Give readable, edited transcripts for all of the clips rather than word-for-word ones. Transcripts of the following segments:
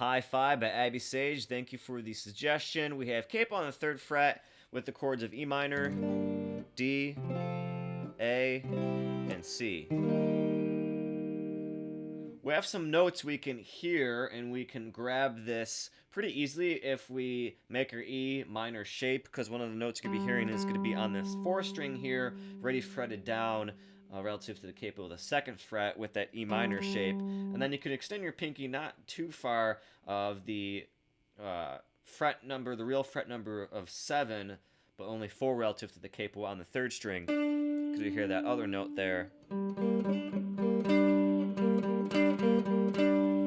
Hi-Fi by Abby Sage. Thank you for the suggestion. We have CAPO on the 3rd fret with the chords of E minor, D, A, and C. We have some notes we can hear, and we can grab this pretty easily if we make our E minor shape, because one of the notes you're going to be hearing is going to be on this 4th string here, ready fretted down relative to the capo of the 2nd fret with that E minor shape. And then you can extend your pinky not too far of the fret number, the real fret number of 7, but only 4 relative to the capo on the 3rd string, because you hear that other note there.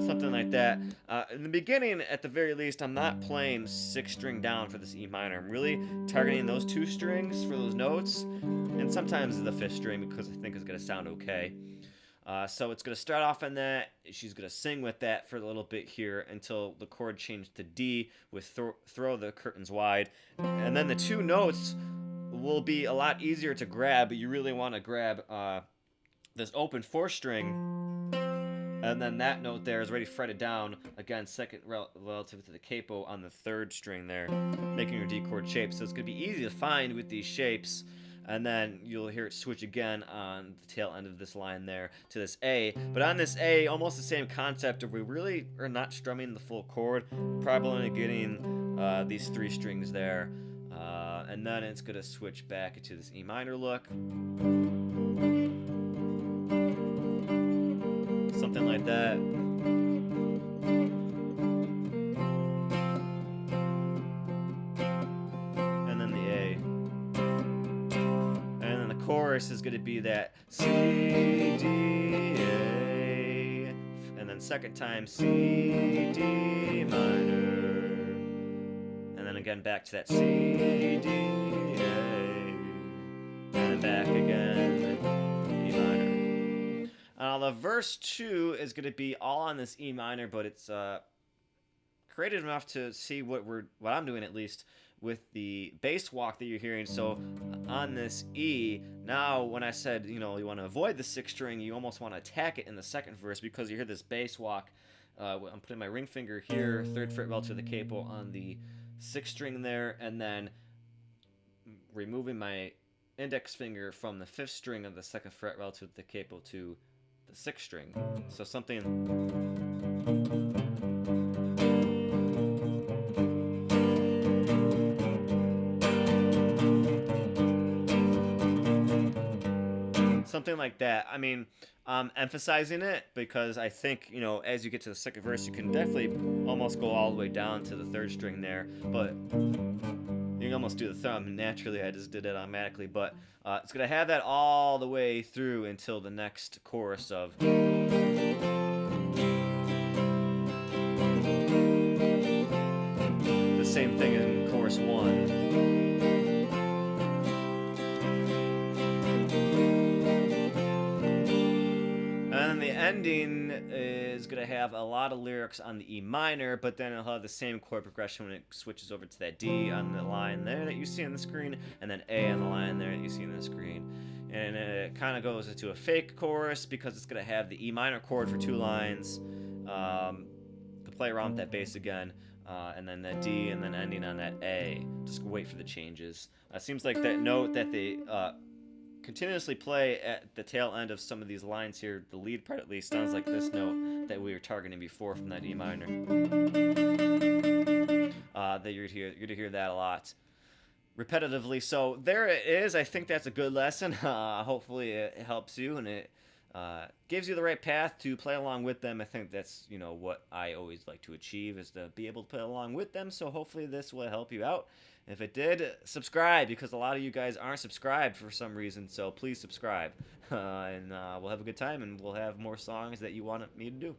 Something like that. In the beginning, at the very least, I'm not playing 6th string down for this E minor. I'm really targeting those 2 strings for those notes, and sometimes the 5th string because I think it's going to sound okay. So it's going to start off on that. She's going to sing with that for a little bit here until the chord changed to D with throw the curtains wide. And then the 2 notes will be a lot easier to grab, but you really want to grab this open 4th string. And then that note there is already fretted down, again, 2nd relative to the capo on the 3rd string there, making your D chord shape. So it's going to be easy to find with these shapes. And then you'll hear it switch again on the tail end of this line there to this A. But on this A, almost the same concept of we really are not strumming the full chord, probably only getting these 3 strings there. And then it's going to switch back into this E minor look. Something like that. And then the A. And then the chorus is going to be that C, D, A. And then 2nd time C, D minor. And then again back to that C, D, A. And then back again, E minor. The verse 2 is going to be all on this E minor, but it's creative enough to see what I'm doing at least with the bass walk that you're hearing. So on this E, now when I said you want to avoid the 6th string, you almost want to attack it in the 2nd verse because you hear this bass walk. I'm putting my ring finger here, 3rd fret relative to the capo on the 6th string there, and then removing my index finger from the 5th string of the 2nd fret relative to the capo to the 6th string. So something like that. I mean, I'm emphasizing it because I think, as you get to the 2nd verse, you can definitely almost go all the way down to the 3rd string there, but you can almost do the thumb naturally. I just did it automatically, but it's going to have that all the way through until the next chorus of the same thing in chorus 1. And then the ending is going to have a lot of lyrics on the E minor, but then it'll have the same chord progression when it switches over to that D on the line there that you see on the screen, and then A on the line there that you see on the screen. And it kind of goes into a fake chorus because it's going to have the E minor chord for 2 lines, to play around with that bass again, and then that D, and then ending on that A. Just wait for the changes. Seems like that note that they continuously play at the tail end of some of these lines here, the lead part at least, sounds like this note that we were targeting before from that E minor. That you're going to hear that a lot repetitively. So there it is. I think that's a good lesson. Hopefully it helps you and it gives you the right path to play along with them. I think that's what I always like to achieve, is to be able to play along with them. So hopefully this will help you out. If it did, subscribe, because a lot of you guys aren't subscribed for some reason, so please subscribe. And we'll have a good time, and we'll have more songs that you want me to do.